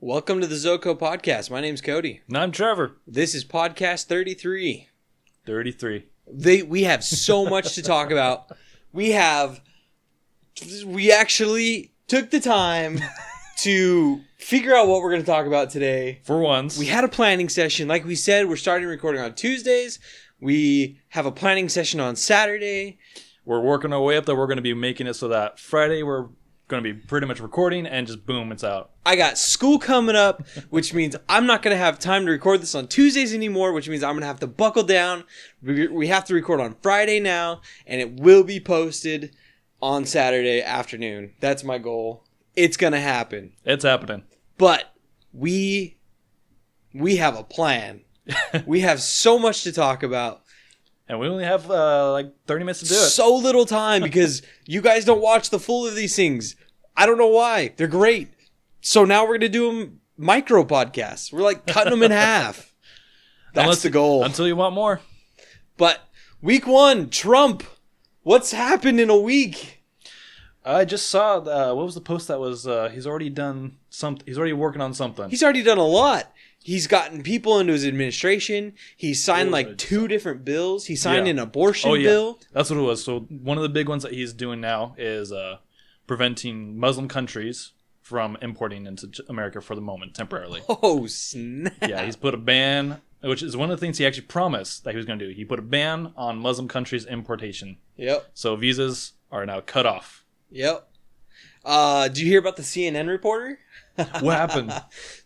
Welcome to the ZoCo Podcast. My name's Cody. And I'm Trevor. This is podcast 33. 33. We have so much to talk about. We actually took the time to figure out what we're going to talk about today. For once. We had a planning session. Like we said, we're starting recording on Tuesdays. We have a planning session on Saturday. We're working our way up that we're going to be making it so that Friday we're going to be pretty much recording and just boom, it's out. I got school coming up, which means I'm not going to have time to record this on Tuesdays anymore, which means I'm going to have to buckle down. We have to record on Friday now, and it will be posted on Saturday afternoon. That's my goal. It's going to happen. It's happening. But we have a plan. We have so much to talk about. And we only have like 30 minutes to do it. So little time because you guys don't watch the full of these things. I don't know why. They're great. So now we're going to do them micro podcasts. We're like cutting them in half. That's the goal. Until you want more. But week one, Trump. What's happened in a week? I just saw, what was the post that was, he's already done something. He's already working on something. He's already done a lot. He's gotten people into his administration. He signed like 2 different bills. He signed an abortion bill. That's what it was. So one of the big ones that he's doing now is preventing Muslim countries from importing into America for the moment, temporarily. Oh, snap. Yeah, he's put a ban, which is one of the things he actually promised that he was going to do. He put a ban on Muslim countries' importation. Yep. So visas are now cut off. Yep. Did you hear about the CNN reporter? What happened?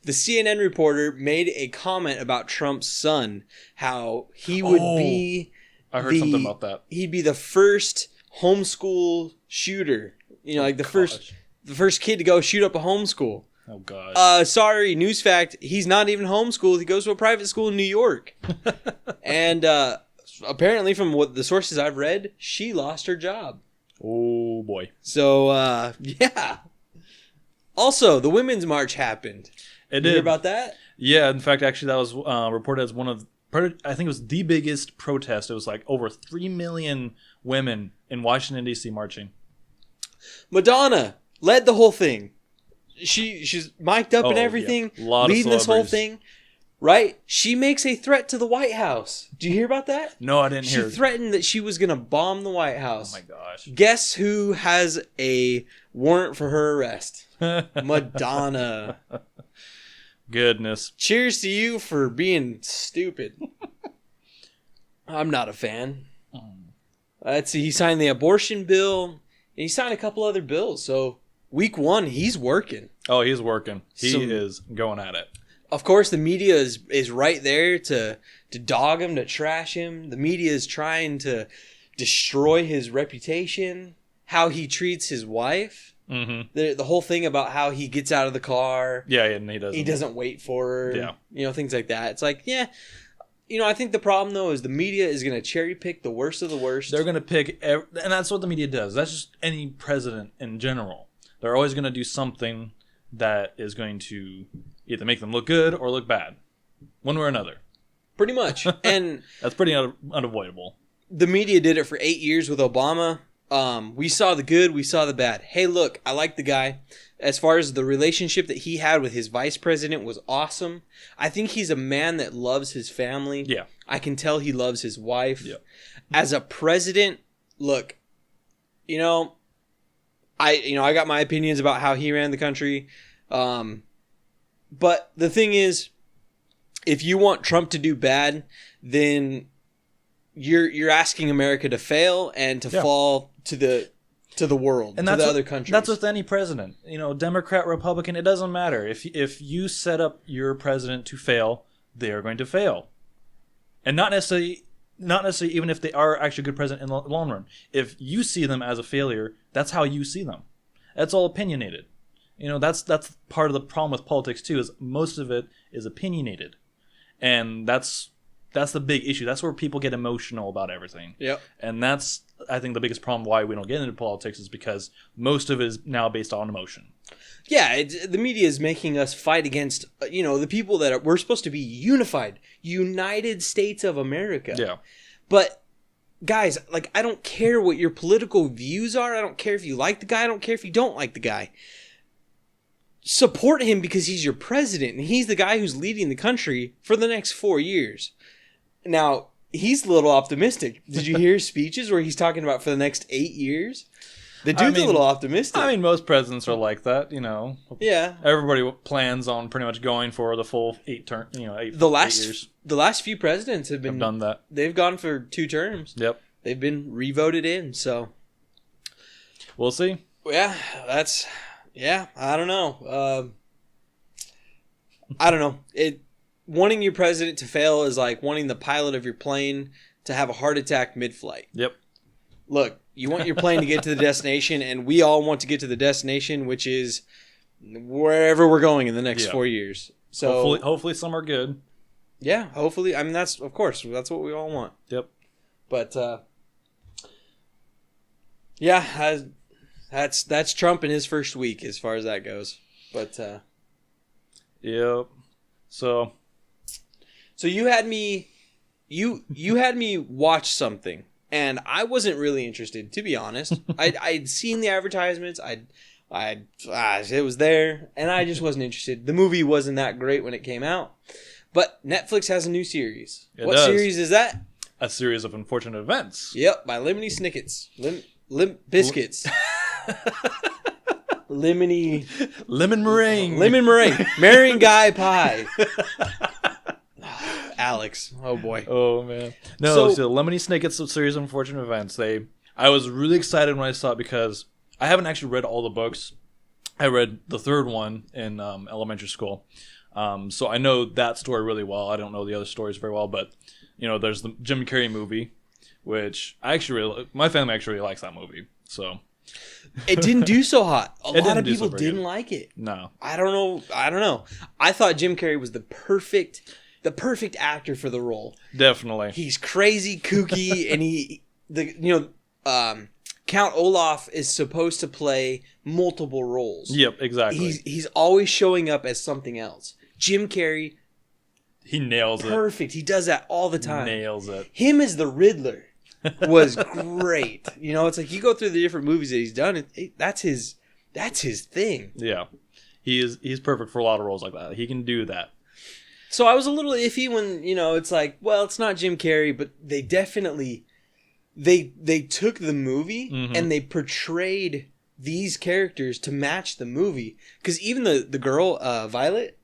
The CNN reporter made a comment about Trump's son, how he would be... I heard something about that. He'd be the first homeschool shooter. You know, like the first kid to go shoot up a homeschool. Oh, God. Sorry, news fact, he's not even homeschooled. He goes to a private school in New York. And apparently, from what the sources I've read, she lost her job. Oh, boy. So, yeah. Also, the Women's March happened. It did. You hear about that? Yeah, in fact, actually, that was reported as one of, I think it was the biggest protest. It was like over 3 million women in Washington, D.C. marching. Madonna led the whole thing. She's mic'd up and everything, leading this whole thing. Right? She makes a threat to the White House. Do you hear about that? No, I didn't hear. She threatened that she was going to bomb the White House. Oh, my gosh. Guess who has a warrant for her arrest? Madonna. Goodness. Cheers to you for being stupid. I'm not a fan. Let's see. He signed the abortion bill, and he signed a couple other bills. So week one, he's working. Oh, he's working. He is going at it. Of course, the media is right there to dog him, to trash him. The media is trying to destroy his reputation, how he treats his wife. Mm-hmm. The whole thing about how he gets out of the car. Yeah, and he doesn't wait for her. Yeah. You know, things like that. It's like, yeah. You know, I think the problem, though, is the media is going to cherry pick the worst of the worst. They're going to pick, and that's what the media does. That's just any president in general. They're always going to do something that is going to either make them look good or look bad. One way or another. Pretty much. And that's pretty unavoidable. The media did it for 8 years with Obama. We saw the good, we saw the bad. Hey, look, I like the guy. As far as the relationship that he had with his vice president was awesome. I think he's a man that loves his family. Yeah. I can tell he loves his wife. Yeah. As a president, look, I got my opinions about how he ran the country. But the thing is, if you want Trump to do bad, then you're asking America to fail and to fall to the world, and to the other countries. That's with any president. Democrat, Republican, it doesn't matter. If you set up your president to fail, they are going to fail. And not necessarily even if they are actually a good president in the long run. If you see them as a failure, that's how you see them. That's all opinionated. That's part of the problem with politics too, is most of it is opinionated. And that's the big issue. That's where people get emotional about everything. Yep. And that's, I think, the biggest problem why we don't get into politics is because most of it is now based on emotion. Yeah, the media is making us fight against, the people that we're supposed to be unified. United States of America. Yeah. But, guys, I don't care what your political views are. I don't care if you like the guy. I don't care if you don't like the guy. support him because he's your president and he's the guy who's leading the country for the next 4 years. Now, he's a little optimistic. Did you hear his speeches where he's talking about for the next 8 years? The dude's a little optimistic. I mean, most presidents are like that, Yeah. Everybody plans on pretty much going for the full 8 years. The last few presidents have done that. They've gone for 2 terms. Yep. They've been revoted in, so we'll see. Yeah, I don't know. I don't know. Wanting your president to fail is like wanting the pilot of your plane to have a heart attack mid-flight. Yep. Look, you want your plane to get to the destination, and we all want to get to the destination, which is wherever we're going in the next 4 years. So hopefully some are good. Yeah, hopefully. I mean, that's what we all want. Yep. But yeah, that's Trump in his first week as far as that goes. But yep. So you had me watch something, and I wasn't really interested, to be honest. I'd seen the advertisements. It was there, and I just wasn't interested. The movie wasn't that great when it came out, but Netflix has a new series. What series is that? A series of unfortunate events. Yep, by Lemony Snickets. Biscuits. Lemon meringue. Lemon meringue. Marrying Guy Pie. Alex. Oh, boy. Oh, man. No, so Lemony Snicket's series of unfortunate events. I was really excited when I saw it because I haven't actually read all the books. I read the third one in elementary school. So I know that story really well. I don't know the other stories very well, but there's the Jim Carrey movie, which my family actually really likes that movie. So it didn't do so hot. A lot of people didn't like it. No. I don't know. I thought Jim Carrey was the perfect actor for the role. Definitely. He's crazy, kooky, and Count Olaf is supposed to play multiple roles. Yep, exactly. He's always showing up as something else. Jim Carrey, he nails it. Perfect. He does that all the time. Nails it. Him as the Riddler was great. It's like you go through the different movies that he's done. That's his thing. Yeah, he's perfect for a lot of roles like that. He can do that. So I was a little iffy when it's like, well, it's not Jim Carrey, but they definitely they took the movie and they portrayed these characters to match the movie. Because even the girl Violet,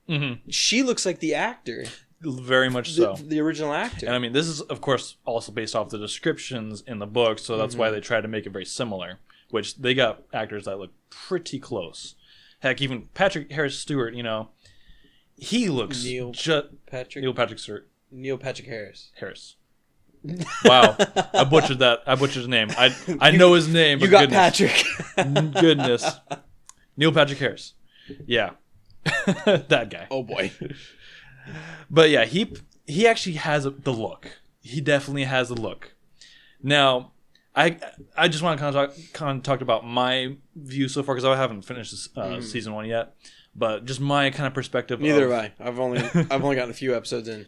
she looks like the actor. Very much so. The original actor. And I mean, this is, of course, also based off the descriptions in the book, so that's why they tried to make it very similar, which they got actors that look pretty close. Heck, even Patrick Harris Stewart, he looks Neil Patrick Harris. Wow. I butchered that. I butchered his name. I know his name. You got Patrick. Goodness. Neil Patrick Harris. Yeah. That guy. Oh, boy. But yeah, he actually has the look. He definitely has the look. Now, I just want to kind of talk about my view so far because I haven't finished this, season 1 yet. But just my kind of perspective. Neither have I. I've only gotten a few episodes in.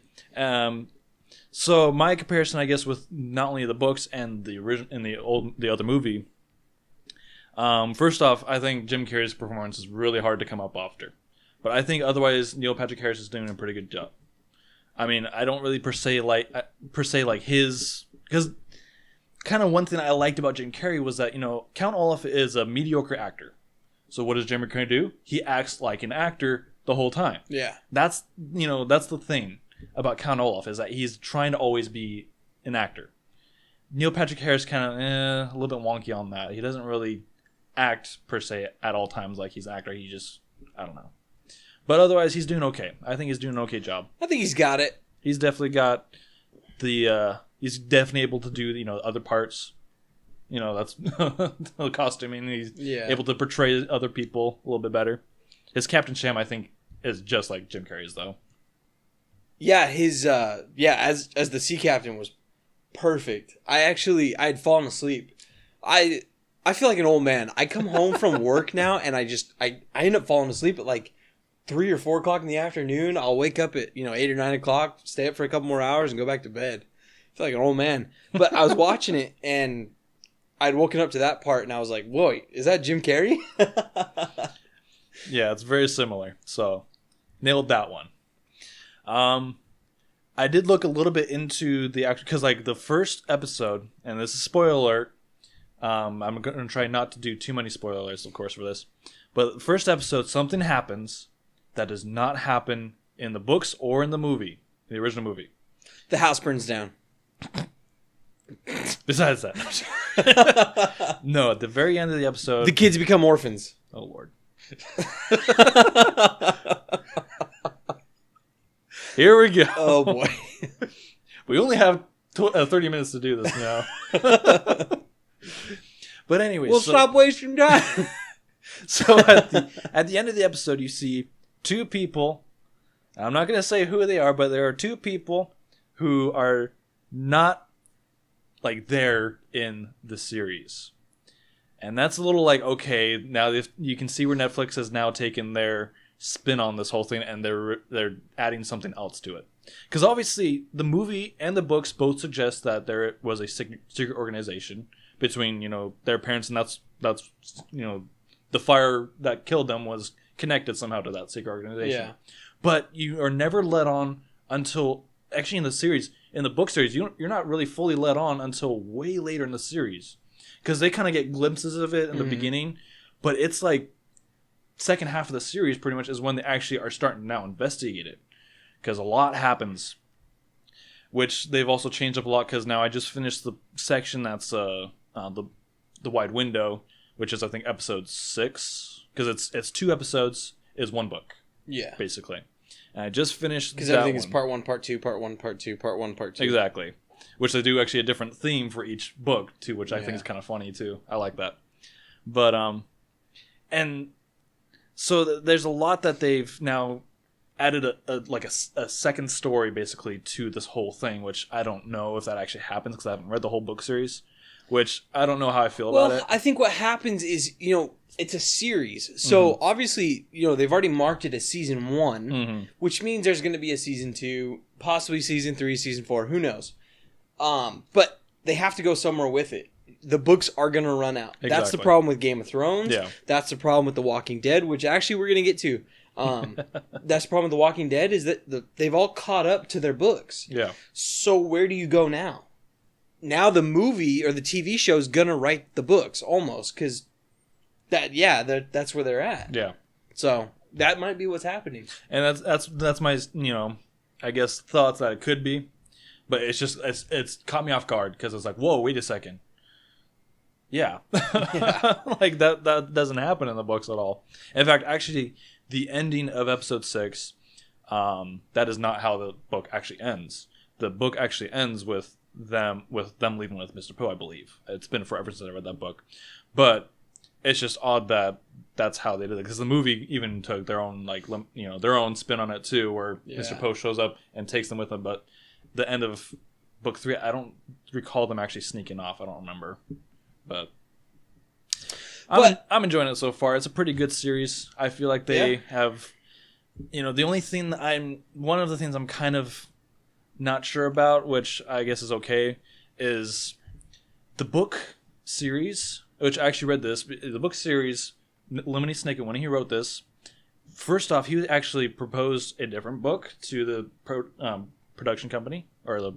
So my comparison, I guess, with not only the books and the original and the other movie. First off, I think Jim Carrey's performance is really hard to come up after. But I think otherwise, Neil Patrick Harris is doing a pretty good job. I mean, I don't really per se like his, because kind of one thing I liked about Jim Carrey was that Count Olaf is a mediocre actor. So what does Jim Carrey do? He acts like an actor the whole time. Yeah, that's the thing about Count Olaf is that he's trying to always be an actor. Neil Patrick Harris kind of a little bit wonky on that. He doesn't really act per se at all times like he's an actor. He just, I don't know. But otherwise, he's doing okay. I think he's doing an okay job. I think he's got it. He's definitely got he's definitely able to do, other parts. That's the costuming. He's able to portray other people a little bit better. His Captain Sham, I think, is just like Jim Carrey's, though. Yeah, his as the sea captain was perfect. I had fallen asleep. I feel like an old man. I come home from work now, and I end up falling asleep at like 3 or 4 o'clock in the afternoon. I'll wake up at 8 or 9 o'clock, stay up for a couple more hours, and go back to bed. I feel like an old man. But I was watching it, and I'd woken up to that part, and I was like, "Whoa, is that Jim Carrey?" Yeah, it's very similar. So, nailed that one. I did look a little bit into the actual, because like the first episode, and this is spoiler alert. I'm going to try not to do too many spoilers, of course, for this. But the first episode, something happens that does not happen in the books or in the movie, the original movie. The house burns down. Besides that. No, at the very end of the episode... The kids become orphans. Oh, Lord. Here we go. Oh, boy. We only have 30 minutes to do this now. But anyway, we'll stop wasting time. So at the end of the episode, you see two people. I'm not going to say who they are, but there are two people who are not like there in the series. And that's a little like, okay, now you can see where Netflix has now taken their spin on this whole thing, and they're adding something else to it. Because obviously the movie and the books both suggest that there was a secret organization between, their parents, and that's the fire that killed them was connected somehow to that secret organization. Yeah. But you are never let on until, actually in the book series, you're not really fully let on until way later in the series. Because they kind of get glimpses of it in the beginning, but it's like second half of the series pretty much is when they actually are starting to now investigate it. Because a lot happens, which they've also changed up a lot, because now I just finished the section that's the Wide Window, which is I think episode 6, because it's 2 episodes is 1 book. Yeah, basically. And I just finished because everything is part 1, part 2, part 1, part 2, part 1, part 2. Exactly, which they do actually a different theme for each book too, which I think is kind of funny too. I like that, but and so there's a lot that they've now added a second story basically to this whole thing, which I don't know if that actually happens because I haven't read the whole book series, which I don't know how I feel about it. I think what happens is, it's a series. So obviously, they've already marked it as season 1, which means there's going to be a season 2, possibly season 3, season 4, who knows. But they have to go somewhere with it. The books are going to run out. Exactly. That's the problem with Game of Thrones. Yeah. That's the problem with The Walking Dead, which actually we're going to get to. That's the problem with The Walking Dead is that they've all caught up to their books. Yeah. So where do you go now? Now the movie or the TV show is going to write the books almost because that's where they're at. Yeah. So that might be what's happening. And that's my, I guess thoughts that it could be. But it's caught me off guard because it's like, whoa, wait a second. Yeah. Like that doesn't happen in the books at all. In fact, actually, the ending of episode 6, that is not how the book actually ends. The book actually ends with them leaving with Mr. Poe, I believe. It's been forever since I read that book. But it's just odd that that's how they did it. Because the movie even took their own, their own spin on it too, where Mr. Poe shows up and takes them with him. But the end of book 3, I don't recall them actually sneaking off. I don't remember. But I'm enjoying it so far. It's a pretty good series. I feel like they have, the only thing one of the things I'm kind of not sure about, which I guess is okay, is the book series, which I actually read this. The book series, Lemony Snicket, when he wrote this, first off, he actually proposed a different book to the production company, or the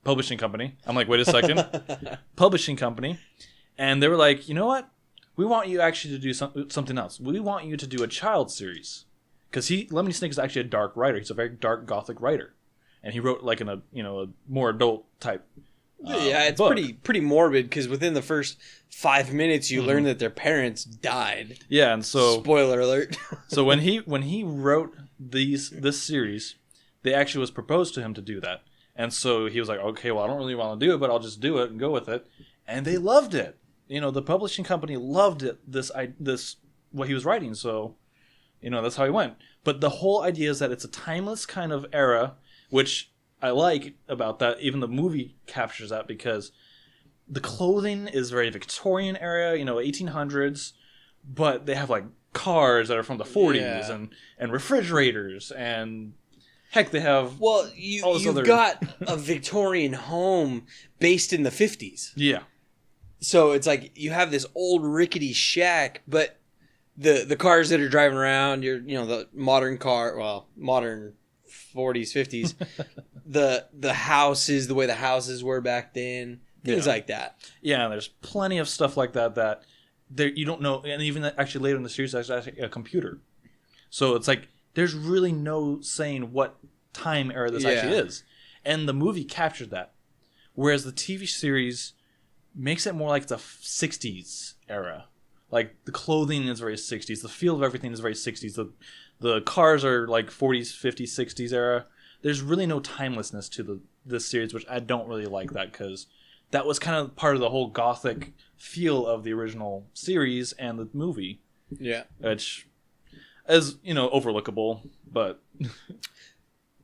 publishing company. I'm like, wait a second. Publishing company. And they were like, you know what? We want you actually to do something else. We want you to do a child series. Because Lemony Snicket is actually a dark writer. He's a very dark gothic writer. And he wrote like a more adult type it's book. pretty morbid because within the first 5 minutes you learn that their parents died. Yeah, and so spoiler alert. So when he wrote this series, they actually was proposed to him to do that. And so he was like, okay, well, I don't really want to do it, but I'll just do it and go with it. And they loved it. The publishing company loved it, this what he was writing. So, that's how he went. But the whole idea is that it's a timeless kind of era, which I like about that. Even the movie captures that because the clothing is very Victorian era, 1800s, but they have like cars that are from the 40s and refrigerators and heck, they have... Well, you've got a Victorian home based in the 50s. Yeah. So it's like you have this old rickety shack, but the cars that are driving around, the modern modern 40s, 50s, the houses, the way the houses were back then, things like that. Yeah, there's plenty of stuff like that there you don't know, and even actually later in the series, there's actually a computer. So it's like there's really no saying what time era this actually is, and the movie captured that, whereas the TV series makes it more like it's a 60s era. Like the clothing is very 60s, the feel of everything is very 60s. The cars are like 40s, 50s, 60s era. There's really no timelessness to this series, which I don't really like that, because that was kind of part of the whole gothic feel of the original series and the movie. Yeah. Which is, overlookable, but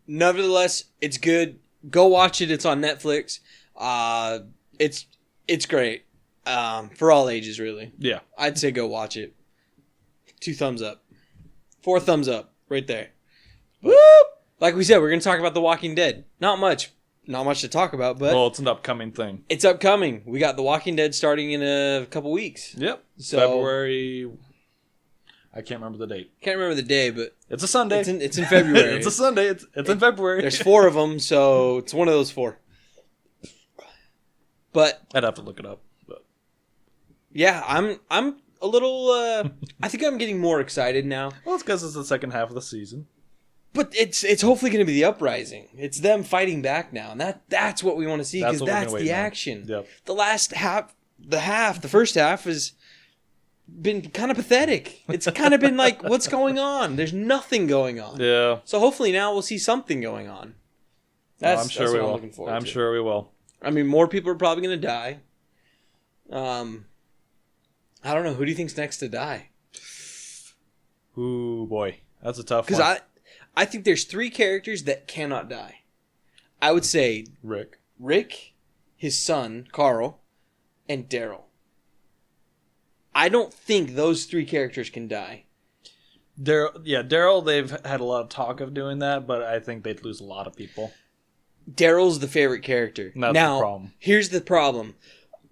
nevertheless, it's good. Go watch it. It's on Netflix. It's great. For all ages, really. Yeah. I'd say go watch it. 2 thumbs up. 4 thumbs up. Right there. Whoop! Like we said, we're going to talk about The Walking Dead. Not much to talk about, but... Well, it's an upcoming thing. It's upcoming. We got The Walking Dead starting in a couple weeks. Yep. So, February... I can't remember the date. Can't remember the day, but... It's a Sunday. It's in February. It's a Sunday. It's in February. There's 4 of them, so it's one of those 4. But... I'd have to look it up. But yeah, I'm a little... I think I'm getting more excited now. Well, it's because it's the second half of the season. But it's hopefully going to be the uprising. It's them fighting back now, and that's what we want to see, because that's the action. Yep. The first half has been kind of pathetic. It's kind of been like, what's going on? There's nothing going on. Yeah. So hopefully now we'll see something going on. I'm sure we will. I'm looking forward to. I'm sure we will. I mean, more people are probably going to die. I don't know. Who do you think's next to die? Ooh, boy. That's a tough one. Because I think there's 3 characters that cannot die. I would say Rick, his son, Carl, and Daryl. I don't think those 3 characters can die. Daryl, they've had a lot of talk of doing that, but I think they'd lose a lot of people. Daryl's the favorite character. That's the problem. Here's the problem.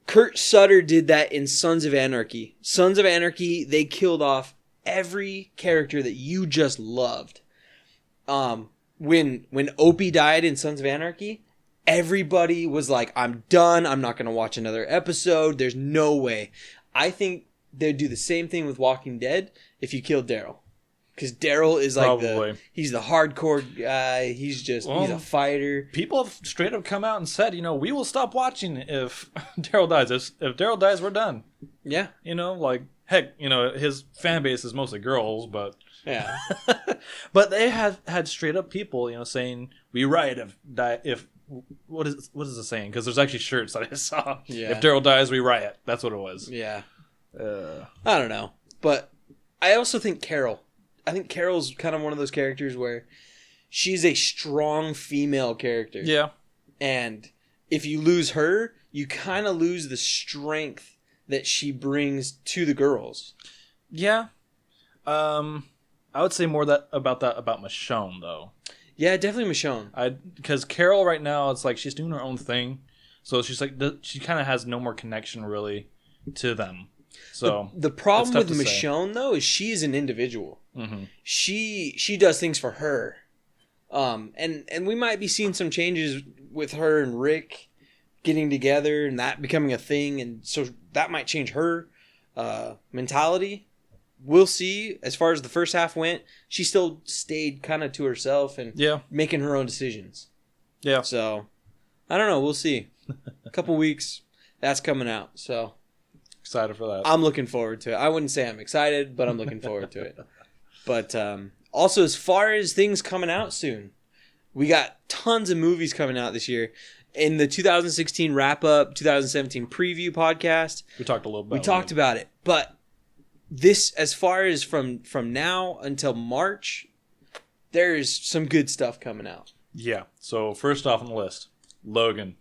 Kurt Sutter did that in Sons of Anarchy. Sons of Anarchy, they killed off every character that you just loved. When Opie died in Sons of Anarchy, everybody was like, I'm done. I'm not going to watch another episode. There's no way. I think they'd do the same thing with Walking Dead if you killed Daryl. Because Daryl is like he's the hardcore guy. He's a fighter. People have straight up come out and said, we will stop watching if Daryl dies. If Daryl dies, we're done. Yeah. Heck, his fan base is mostly girls, but... Yeah. But they have had straight up people, saying, we riot if what is the saying? Because there's actually shirts that I saw. Yeah. If Daryl dies, we riot. That's what it was. Yeah. I don't know. But I also think Carol. I think Carol's kind of one of those characters where she's a strong female character. Yeah. And if you lose her, you kind of lose the strength that she brings to the girls. Yeah. I would say more about Michonne, though. Yeah, definitely Michonne. Because Carol right now, it's like she's doing her own thing. So she's like, she kind of has no more connection really to them. So the problem with Michonne, though, is she is an individual. Mm-hmm. She does things for her. And we might be seeing some changes with her and Rick getting together and that becoming a thing. And so that might change her mentality. We'll see. As far as the first half went, she still stayed kind of to herself and making her own decisions. Yeah. So, I don't know. We'll see. A couple weeks, that's coming out. So, excited for that. I'm looking forward to it. I wouldn't say I'm excited, but I'm looking forward to it. But also, as far as things coming out soon, we got tons of movies coming out this year. In the 2016 wrap-up, 2017 preview podcast, we talked a little bit. We talked about it, but this, as far as from now until March, there's some good stuff coming out. Yeah. So first off on the list, Logan,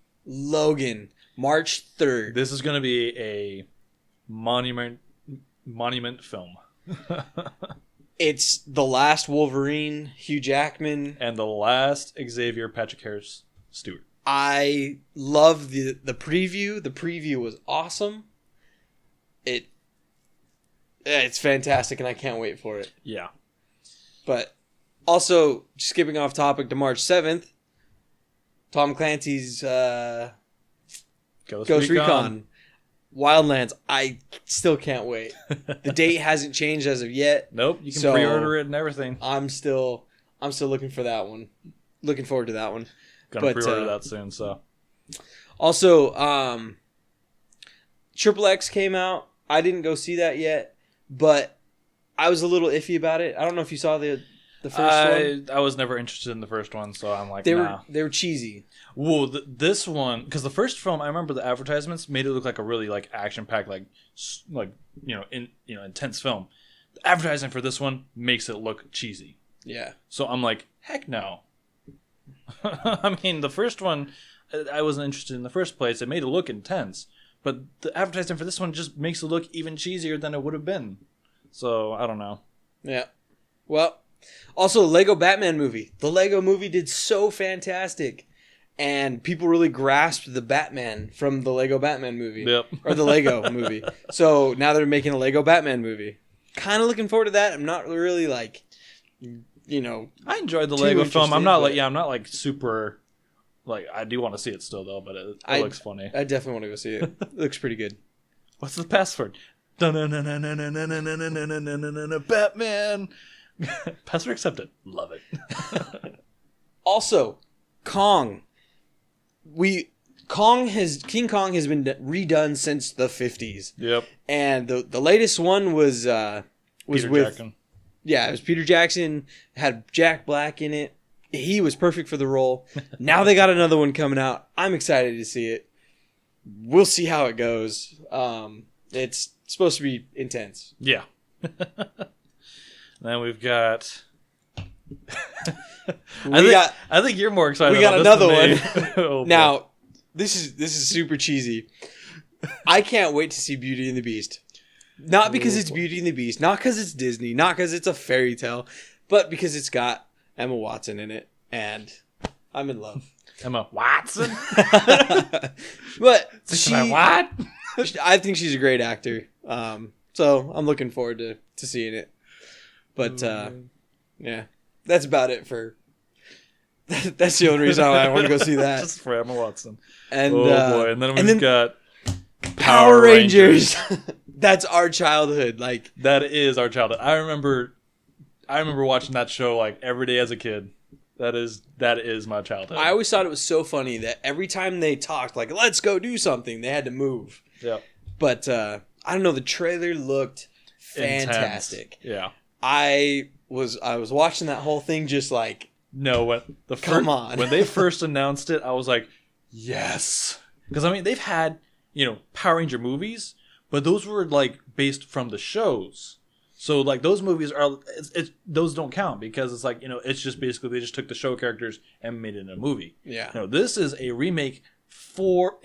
March 3rd. This is going to be a monument film. It's the last Wolverine, Hugh Jackman, and the last Xavier Patrick Harris Stewart. I love the preview. The preview was awesome. It's fantastic, and I can't wait for it. Yeah. But also, skipping off topic to March 7th, Tom Clancy's Ghost Recon Wildlands. I still can't wait. The date hasn't changed as of yet. Nope, you can pre-order it and everything. I'm still looking for that one. Looking forward to that one. Gonna pre-order that soon. So also, Triple X came out. I didn't go see that yet, but I was a little iffy about it. I don't know if you saw the first one. I was never interested in the first one, so I'm like, they nah. were cheesy. Whoa, this one, because the first film, I remember the advertisements made it look like a really like action-packed, intense film. The advertising for this one makes it look cheesy. Yeah. So I'm like, heck no. I mean, the first one, I wasn't interested in the first place. It made it look intense, but the advertising for this one just makes it look even cheesier than it would have been. So I don't know. Yeah. Well, also Lego Batman movie. The Lego movie did so fantastic. And people really grasped the Batman from the Lego Batman movie. Yep. Or the Lego movie. So now they're making a Lego Batman movie. Kind of looking forward to that. I'm not really like, I enjoyed the Lego film. I'm not like super, like, I do want to see it still though, but it looks funny. I definitely want to go see it. It looks pretty good. What's the password? Batman. Password accepted. Love it. Also, Kong. King Kong has been redone since the 50s. Yep. And the latest one was Peter Jackson. Yeah, it was Peter Jackson, had Jack Black in it. He was perfect for the role. Now they got another one coming out. I'm excited to see it. We'll see how it goes. It's supposed to be intense. Yeah. Then we've got I think you're more excited. We got about another this one. than me. Oh, now, this is super cheesy. I can't wait to see Beauty and the Beast. Not because it's Beauty and the Beast, not because it's Disney, not because it's a fairy tale, but because it's got Emma Watson in it, and I'm in love. Emma Watson? But what? I think she's a great actor. So I'm looking forward to seeing it. But yeah, that's about it for. That's the only reason I want to go see that. Just for Emma Watson. And boy, and then we've got Power Rangers. That's our childhood. Like that is our childhood. I remember watching that show like every day as a kid. That is my childhood. I always thought it was so funny that every time they talked, like, let's go do something, they had to move. Yeah. But I don't know, the trailer looked fantastic. Intense. Yeah. I was watching that whole thing just like, no, when they first announced it, I was like, yes. Because I mean, they've had, Power Ranger movies, but those were like based from the shows. So like those movies are those don't count because it's like, it's just basically they just took the show characters and made it in a movie. Yeah. No, this is a remake for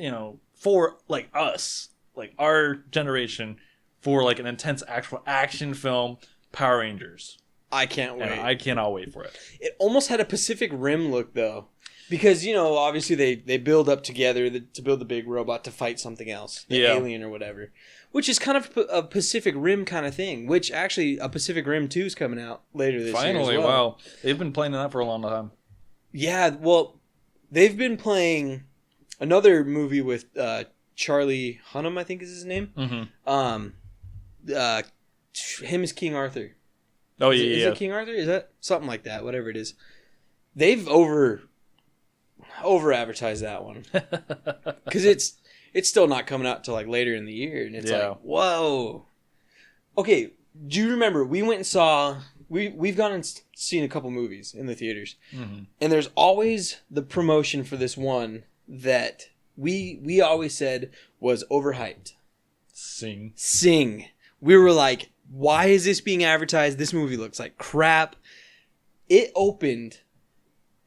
like us, like our generation, for like an intense actual action film, Power Rangers. I can't wait. And I cannot wait for it. It almost had a Pacific Rim look though. Because, obviously they build up together to build the big robot to fight something else. The alien or whatever. Which is kind of a Pacific Rim kind of thing. Which actually, a Pacific Rim 2 is coming out later this year. Finally, as well. wow. They've been playing that for a long time. Yeah, well, they've been playing another movie with Charlie Hunnam, I think is his name. Mm-hmm. Him as King Arthur. Oh, yeah. Is it King Arthur? Is that something like that? Whatever it is. They've over advertised that one. Because it's still not coming out till like later in the year. And it's like, whoa. Okay, do you remember we went and saw... We've gone and seen a couple movies in the theaters. Mm-hmm. And there's always the promotion for this one that we always said was overhyped. Sing. We were like, why is this being advertised? This movie looks like crap. It opened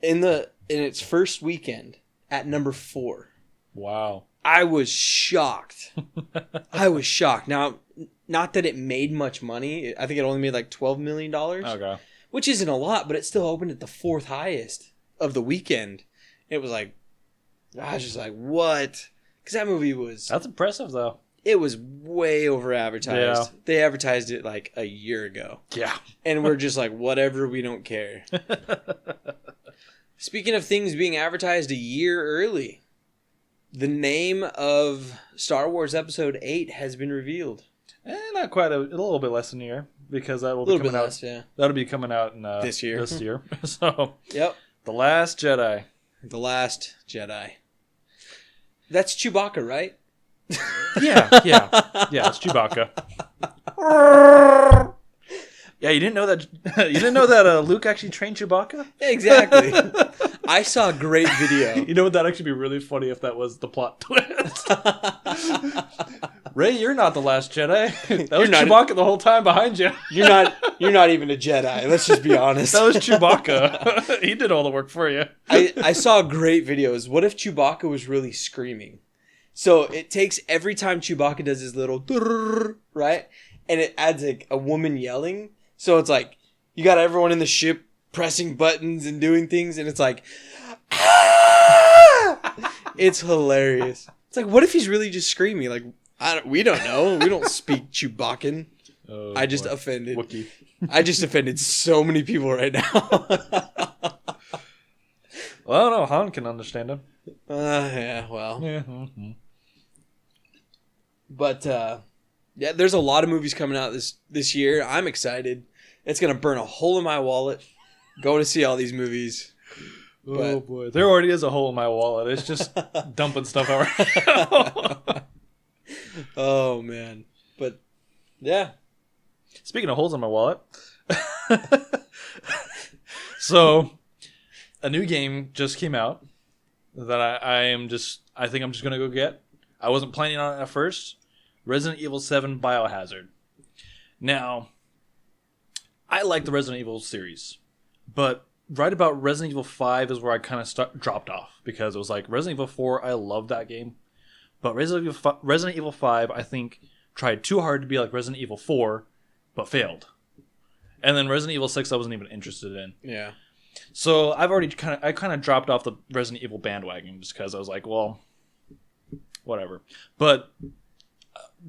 in its first weekend at number 4. Wow. I was shocked. Now, not that it made much money. I think it only made like $12 million. Okay. Which isn't a lot, but it still opened at the 4th highest of the weekend. It was like, I was just like, what? Because that movie was... That's impressive, though. It was way over advertised. Yeah. They advertised it like a year ago. Yeah. And we're just like, whatever, we don't care. Speaking of things being advertised a year early, the name of Star Wars Episode 8 has been revealed. Not quite a little bit less than a year, because that will A be little coming bit out. less, yeah. That'll be coming out in This year. So, Yep. The Last Jedi. The Last Jedi. That's Chewbacca, right? Yeah. It's Chewbacca. Yeah, you didn't know that. You didn't know that Luke actually trained Chewbacca. Exactly. I saw a great video. You know what? That'd actually be really funny if that was the plot twist. Rey, you're not the Last Jedi. That was Chewbacca the whole time behind you. You're not even a Jedi. Let's just be honest. That was Chewbacca. He did all the work for you. I saw great videos. What if Chewbacca was really screaming? So it takes every time Chewbacca does his little right, and it adds like a woman yelling. So it's like you got everyone in the ship pressing buttons and doing things, and it's like, ah! It's hilarious. It's like, what if he's really just screaming? Like, we don't know. We don't speak Chewbaccan. Oh, I just offended. Wookiee. I just offended so many people right now. Well, I don't know. Han can understand him. Yeah, well. Yeah. Mm-hmm. But, yeah, there's a lot of movies coming out this year. I'm excited. It's going to burn a hole in my wallet going to see all these movies. Oh, boy. There already is a hole in my wallet. It's just dumping stuff out right now. Oh, man. But, yeah. Speaking of holes in my wallet. So, a new game just came out that I think I'm just going to go get. I wasn't planning on it at first. Resident Evil 7 Biohazard. Now, I like the Resident Evil series, but right about Resident Evil 5 is where I kind of dropped off, because it was like Resident Evil 4, I love that game, but Resident Evil 5, I think, tried too hard to be like Resident Evil 4, but failed. And then Resident Evil 6 I wasn't even interested in. Yeah. So I kind of dropped off the Resident Evil bandwagon just because I was like, well, whatever. But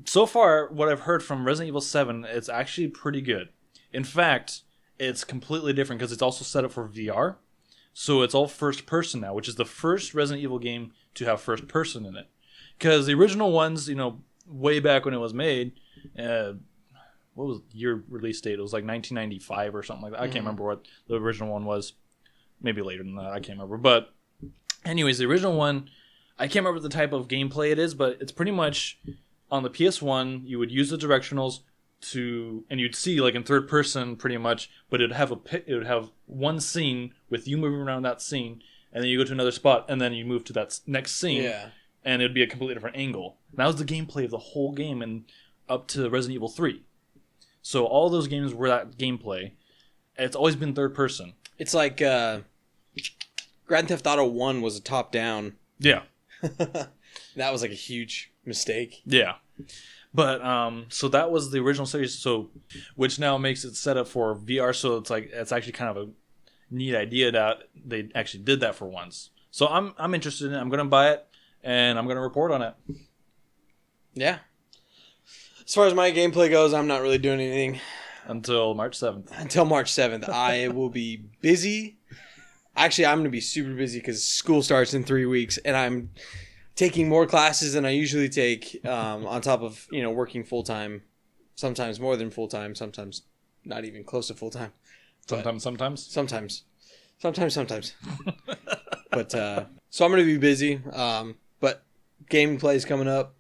so far, what I've heard from Resident Evil 7, it's actually pretty good. In fact, it's completely different because it's also set up for VR. So it's all first person now, which is the first Resident Evil game to have first person in it. Because the original ones, way back when it was made, what was your release date? It was like 1995 or something like that. I can't remember what the original one was. Maybe later than that. I can't remember. But anyways, the original one, I can't remember the type of gameplay it is, but it's pretty much on the PS1, you would use the directionals and you'd see like in third person pretty much, but it would have one scene with you moving around that scene, and then you go to another spot, and then you move to that next scene, Yeah. and it would be a completely different angle. And that was the gameplay of the whole game, and up to Resident Evil 3. So all those games were that gameplay. It's always been third person. It's like Grand Theft Auto 1 was a top-down. Yeah. That was like a huge mistake. Yeah. But so that was the original series, which now makes it set up for VR. So it's actually kind of a neat idea that they actually did that for once. So I'm interested in it. I'm going to buy it, and I'm going to report on it. Yeah. As far as my gameplay goes, I'm not really doing anything Until March 7th. until March 7th. I will be busy. Actually, I'm going to be super busy because school starts in 3 weeks, and I'm taking more classes than I usually take, on top of, working full-time, sometimes more than full-time, sometimes not even close to full-time. Sometimes. Sometimes. But, so I'm going to be busy, but gameplay is coming up.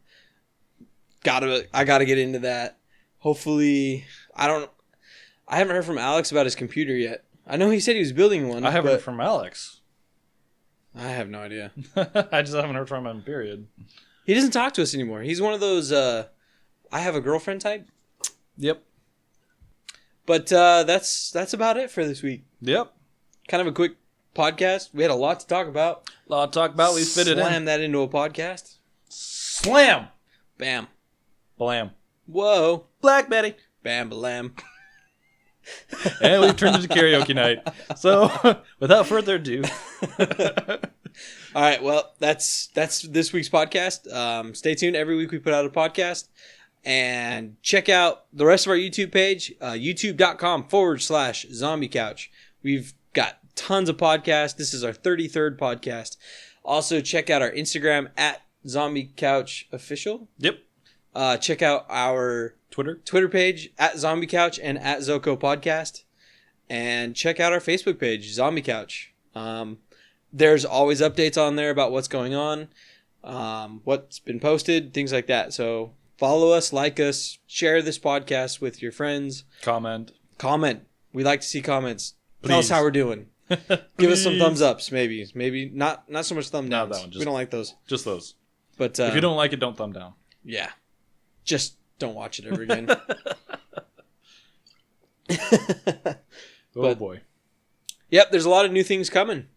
I got to get into that. Hopefully, I haven't heard from Alex about his computer yet. I know he said he was building one. I haven't heard from Alex. I have no idea. I just haven't heard from him, period. He doesn't talk to us anymore. He's one of those, I have a girlfriend type. Yep. But that's about it for this week. Yep. Kind of a quick podcast. We had a lot to talk about. A lot to talk about. We fit it in. Slam that into a podcast. Slam! Bam. Blam. Whoa. Black Betty. Bam, blam. And we've turned into karaoke night. So, without further ado, All right. Well, that's this week's podcast. Stay tuned. Every week we put out a podcast. And check out the rest of our YouTube page, youtube.com/zombie couch. We've got tons of podcasts. This is our 33rd podcast. Also, check out our Instagram at Zombie Couch Official. Yep. Check out our Twitter page at Zombie Couch and at ZoCo Podcast. And check out our Facebook page, Zombie Couch. There's always updates on there about what's going on, what's been posted, things like that. So follow us, like us, share this podcast with your friends. Comment. We like to see comments. Please. Tell us how we're doing. Give us some thumbs ups, maybe. Maybe not so much thumb downs. That one, we don't like those. Just those. But if you don't like it, don't thumb down. Yeah. Just don't watch it ever again. Oh boy. Yep, there's a lot of new things coming.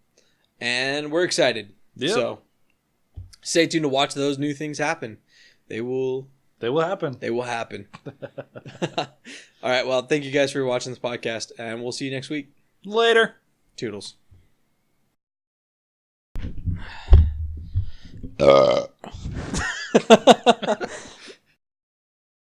And we're excited. Yep. So stay tuned to watch those new things happen. They will happen. They will happen. All right. Well, thank you guys for watching this podcast, and we'll see you next week. Later. Toodles.